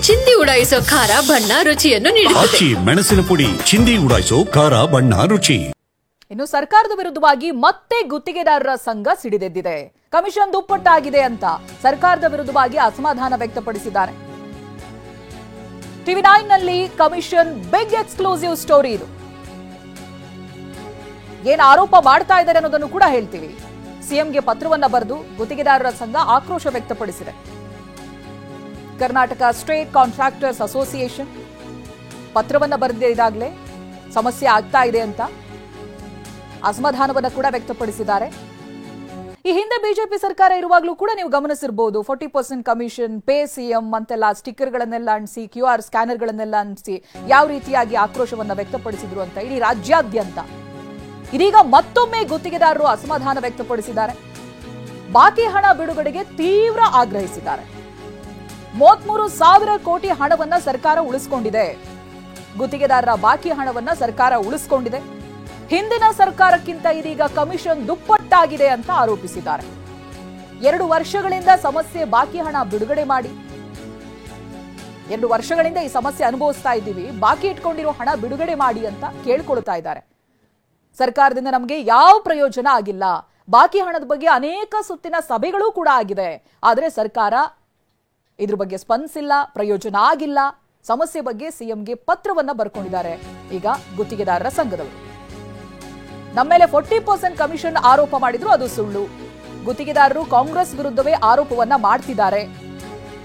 ಚಿಂದಿ ಉಡಾಯಿಸೋ ಖಾರ ಬಣ್ಣ ರುಚಿಯನ್ನು ನೀಡುತ್ತದೆ. ಮೆಣಸಿನ ಪುಡಿ ಚಿಂದಿ ಉಡಾಯಿಸೋ ಖಾರ ಬಣ್ಣ ರುಚಿ. ಇನ್ನು ಸರ್ಕಾರದ ವಿರುದ್ಧವಾಗಿ ಮತ್ತೆ ಗುತ್ತಿಗೆದಾರರ ಸಂಘ ಸಿಡಿದೆದ್ದಿದೆ. ಕಮಿಷನ್ ದುಪ್ಪಟ್ಟಾಗಿದೆ ಅಂತ ಸರ್ಕಾರದ ವಿರುದ್ಧವಾಗಿ ಅಸಮಾಧಾನ ವ್ಯಕ್ತಪಡಿಸಿದ್ದಾರೆ. ಟಿವಿ9 ನಲ್ಲಿ ಕಮಿಷನ್ ಬಿಗ್ ಎಕ್ಸ್ಕ್ಲೂಸಿವ್ ಸ್ಟೋರಿ ಇದು. ಏನ್ ಆರೋಪ ಮಾಡ್ತಾ ಇದ್ದಾರೆ ಅನ್ನೋದನ್ನು ಕೂಡ ಹೇಳ್ತೀವಿ. ಸಿಎಂಗೆ ಪತ್ರವನ್ನ ಬರೆದು ಗುತ್ತಿಗೆದಾರರ ಸಂಘ ಆಕ್ರೋಶ ವ್ಯಕ್ತಪಡಿಸಿದೆ. ಕರ್ನಾಟಕ ಸ್ಟೇಟ್ ಕಾಂಟ್ರಾಕ್ಟರ್ಸ್ ಅಸೋಸಿಯೇಷನ್ ಪತ್ರವನ್ನ ಬರೆದಿದೆ. ಇದಾಗಲೇ ಸಮಸ್ಯೆ ಆಗ್ತಾ ಇದೆ ಅಂತ ಅಸಮಾಧಾನವನ್ನ ಕೂಡ ವ್ಯಕ್ತಪಡಿಸಿದ್ದಾರೆ. ಈ ಹಿಂದೆ ಬಿಜೆಪಿ ಸರ್ಕಾರ ಇರುವಾಗಲೂ ಕೂಡ ನೀವು ಗಮನಿಸಿರಬಹುದು 40% ಕಮಿಷನ್, ಪೇ ಸಿಎಂ ಅಂತೆಲ್ಲ ಸ್ಟಿಕ್ಕರ್ಗಳನ್ನೆಲ್ಲ ಅಂಟಿಸಿ, QR ಸ್ಕ್ಯಾನರ್ಗಳನ್ನೆಲ್ಲ ಅಂಟಿಸಿ ಯಾವ ರೀತಿಯಾಗಿ ಆಕ್ರೋಶವನ್ನ ವ್ಯಕ್ತಪಡಿಸಿದ್ರು ಅಂತ ಇಡೀ ರಾಜ್ಯಾದ್ಯಂತ. ಇದೀಗ ಮತ್ತೊಮ್ಮೆ ಗುತ್ತಿಗೆದಾರರು ಅಸಮಾಧಾನ ವ್ಯಕ್ತಪಡಿಸಿದ್ದಾರೆ. ಬಾಕಿ ಹಣ ಬಿಡುಗಡೆಗೆ ತೀವ್ರ ಆಗ್ರಹಿಸಿದ್ದಾರೆ. 33,000 ಕೋಟಿ ಹಣವನ್ನ ಸರ್ಕಾರ ಉಳಿಸಿಕೊಂಡಿದೆ. ಗುತ್ತಿಗೆದಾರರ ಬಾಕಿ ಹಣವನ್ನ ಸರ್ಕಾರ ಉಳಿಸಿಕೊಂಡಿದೆ. ಹಿಂದಿನ ಸರ್ಕಾರಕ್ಕಿಂತ ಇದೀಗ ಕಮಿಷನ್ ದುಪ್ಪಟ್ಟಾಗಿದೆ ಅಂತ ಆರೋಪಿಸಿದ್ದಾರೆ. 2 ವರ್ಷಗಳಿಂದ ಸಮಸ್ಯೆ ಬಾಕಿ ಹಣ ಬಿಡುಗಡೆ ಮಾಡಿ, 2 ವರ್ಷಗಳಿಂದ ಈ ಸಮಸ್ಯೆ ಅನುಭವಿಸ್ತಾ ಇದ್ದೀವಿ, ಬಾಕಿ ಇಟ್ಕೊಂಡಿರೋ ಹಣ ಬಿಡುಗಡೆ ಮಾಡಿ ಅಂತ ಕೇಳ್ಕೊಳ್ತಾ ಇದ್ದಾರೆ. ಸರ್ಕಾರದಿಂದ ನಮಗೆ ಯಾವ ಪ್ರಯೋಜನ ಆಗಿಲ್ಲ, ಬಾಕಿ ಹಣದ ಬಗ್ಗೆ ಅನೇಕ ಸುತ್ತಿನ ಸಭೆಗಳೂ ಕೂಡ ಆಗಿದೆ, ಆದರೆ ಸರ್ಕಾರ ಇದ್ರ ಬಗ್ಗೆ ಸ್ಪಂದಿಸಿಲ್ಲ, ಪ್ರಯೋಜನ ಆಗಿಲ್ಲ. ಸಮಸ್ಯೆ ಬಗ್ಗೆ ಸಿಎಂಗೆ ಪತ್ರವನ್ನ ಬರ್ಕೊಂಡಿದ್ದಾರೆ ಈಗ ಗುತ್ತಿಗೆದಾರರ ಸಂಘದವರು. ನಮ್ಮ ಮೇಲೆ 40% ಕಮಿಷನ್ ಆರೋಪ ಮಾಡಿದ್ರು, ಅದು ಸುಳ್ಳು. ಗುತ್ತಿಗೆದಾರರು ಕಾಂಗ್ರೆಸ್ ವಿರುದ್ಧವೇ ಆರೋಪವನ್ನ ಮಾಡ್ತಿದ್ದಾರೆ.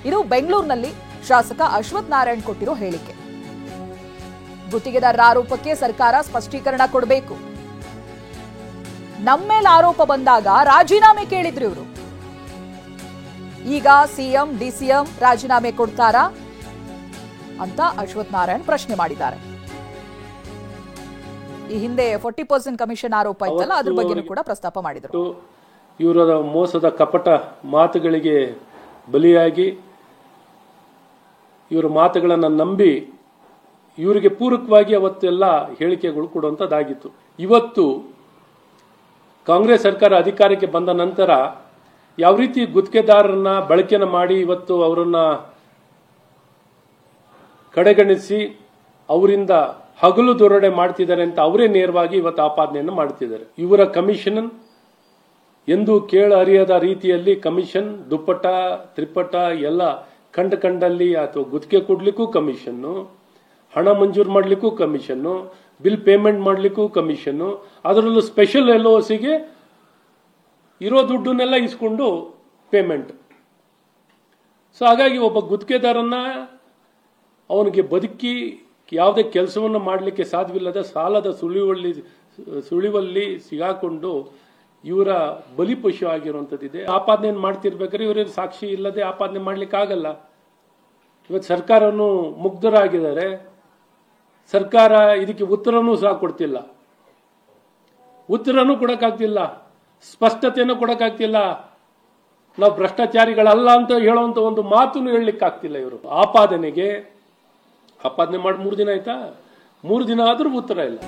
ಇದು ಬೆಂಗಳೂರಿನಲ್ಲಿ ಶಾಸಕ ಅಶ್ವಥ್ ನಾರಾಯಣ್ ಕೊಟ್ಟಿರೋ ಹೇಳಿಕೆ. ಗುತ್ತಿಗೆದಾರರ ಆರೋಪಕ್ಕೆ ಸರ್ಕಾರ ಸ್ಪಷ್ಟೀಕರಣ ಕೊಡಬೇಕು. ನಮ್ಮ ಮೇಲೆ ಆರೋಪ ಬಂದಾಗ ರಾಜೀನಾಮೆ ಕೇಳಿದ್ರು ಇವರು. ಈಗ ಸಿಎಂ ಡಿಸಿಎಂ ರಾಜೀನಾಮೆ ಕೊಡ್ತಾರಾ ಅಂತ ಅಶ್ವಥ್ ನಾರಾಯಣ್ ಪ್ರಶ್ನೆ ಮಾಡಿದ್ದಾರೆ. ಈ ಹಿಂದೆ 40% ಕಮಿಷನ್ ಆರೋಪ ಇತ್ತಲ್ಲ, ಅದ್ರ ಬಗ್ಗೆ ಕೂಡ ಪ್ರಸ್ತಾಪ ಮಾಡಿದರು. ಇವರ ಮೋಸದ ಕಪಟ ಮಾತುಗಳಿಗೆ ಬಲಿಯಾಗಿ ಇವರ ಮಾತುಗಳನ್ನು ನಂಬಿ ಇವರಿಗೆ ಪೂರಕವಾಗಿ ಅವತ್ತೆಲ್ಲ ಹೇಳಿಕೆಗಳು ಕೊಡುವಂಥದ್ದಾಗಿತ್ತು. ಇವತ್ತು ಕಾಂಗ್ರೆಸ್ ಸರ್ಕಾರ ಅಧಿಕಾರಕ್ಕೆ ಬಂದ ನಂತರ ಯಾವ ರೀತಿ ಗುತ್ತಿಗೆದಾರರನ್ನ ಬಳಕೆನ ಮಾಡಿ ಇವತ್ತು ಅವರನ್ನ ಕಡೆಗಣಿಸಿ ಅವರಿಂದ ಹಗಲು ದೊರಡೆ ಮಾಡ್ತಿದ್ದಾರೆ ಅಂತ ಅವರೇ ನೇರವಾಗಿ ಇವತ್ತು ಆಪಾದನೆಯನ್ನು ಮಾಡ್ತಿದ್ದಾರೆ. ಇವರ ಕಮಿಷನ್ ಎಂದು ಕೇಳ ಅರಿಯದ ರೀತಿಯಲ್ಲಿ ಕಮಿಷನ್ ದುಪ್ಪಟ್ಟ ತ್ರಿಪಟ್ಟ ಎಲ್ಲ ಕಂಡಲ್ಲಿ ಅಥವಾ ಗುತ್ತಿಗೆ ಕೊಡ್ಲಿಕ್ಕೂ ಕಮಿಷನ್ನು, ಹಣ ಮಂಜೂರು ಮಾಡ್ಲಿಕ್ಕೂ ಕಮಿಷನ್ನು, ಬಿಲ್ ಪೇಮೆಂಟ್ ಮಾಡ್ಲಿಕ್ಕೂ ಕಮಿಷನ್ನು, ಅದರಲ್ಲೂ ಸ್ಪೆಷಲ್ LOCಗೆ ಇರೋ ದುಡ್ಡನ್ನೆಲ್ಲ ಇಸ್ಕೊಂಡು ಪೇಮೆಂಟ್. ಸೊ ಹಾಗಾಗಿ ಒಬ್ಬ ಗುತ್ತಿಗೆದಾರನ್ನ ಅವನಿಗೆ ಬದುಕಿ ಯಾವುದೇ ಕೆಲಸವನ್ನು ಮಾಡಲಿಕ್ಕೆ ಸಾಧ್ಯವಿಲ್ಲದ ಸಾಲದ ಸುಳಿವಲ್ಲಿ ಸಿಗಾಕೊಂಡು ಇವರ ಬಲಿಪಶು ಆಗಿರುವಂಥದ್ದಿದೆ. ಆಪಾದನೆ ಮಾಡ್ತಿರ್ಬೇಕಾದ್ರೆ ಇವರಿಗೆ ಸಾಕ್ಷಿ ಇಲ್ಲದೆ ಆಪಾದನೆ ಮಾಡ್ಲಿಕ್ಕೆ ಆಗಲ್ಲ. ಇವತ್ತು ಸರ್ಕಾರನು ಮುಗ್ಧರಾಗಿದ್ದಾರೆ. ಸರ್ಕಾರ ಇದಕ್ಕೆ ಉತ್ತರನೂ ಸಹ ಕೊಡ್ತಿಲ್ಲ, ಉತ್ತರನೂ ಕೊಡಕ್ಕಾಗ್ತಿಲ್ಲ, ಸ್ಪಷ್ಟತೆಯನ್ನು ಕೊಡಕ್ಕಾಗ್ತಿಲ್ಲ. ನಾವು ಭ್ರಷ್ಟಾಚಾರಿಗಳಲ್ಲ ಅಂತ ಹೇಳುವಂತ ಒಂದು ಮಾತನ್ನು ಹೇಳಲಿಕ್ಕಾಗ್ತಿಲ್ಲ. ಇವರು ಆಪಾದನೆ ಮಾಡಿ 3 ದಿನ ಆಯ್ತಾ, 3 ದಿನ ಆದ್ರೂ ಉತ್ತರ ಇಲ್ಲ.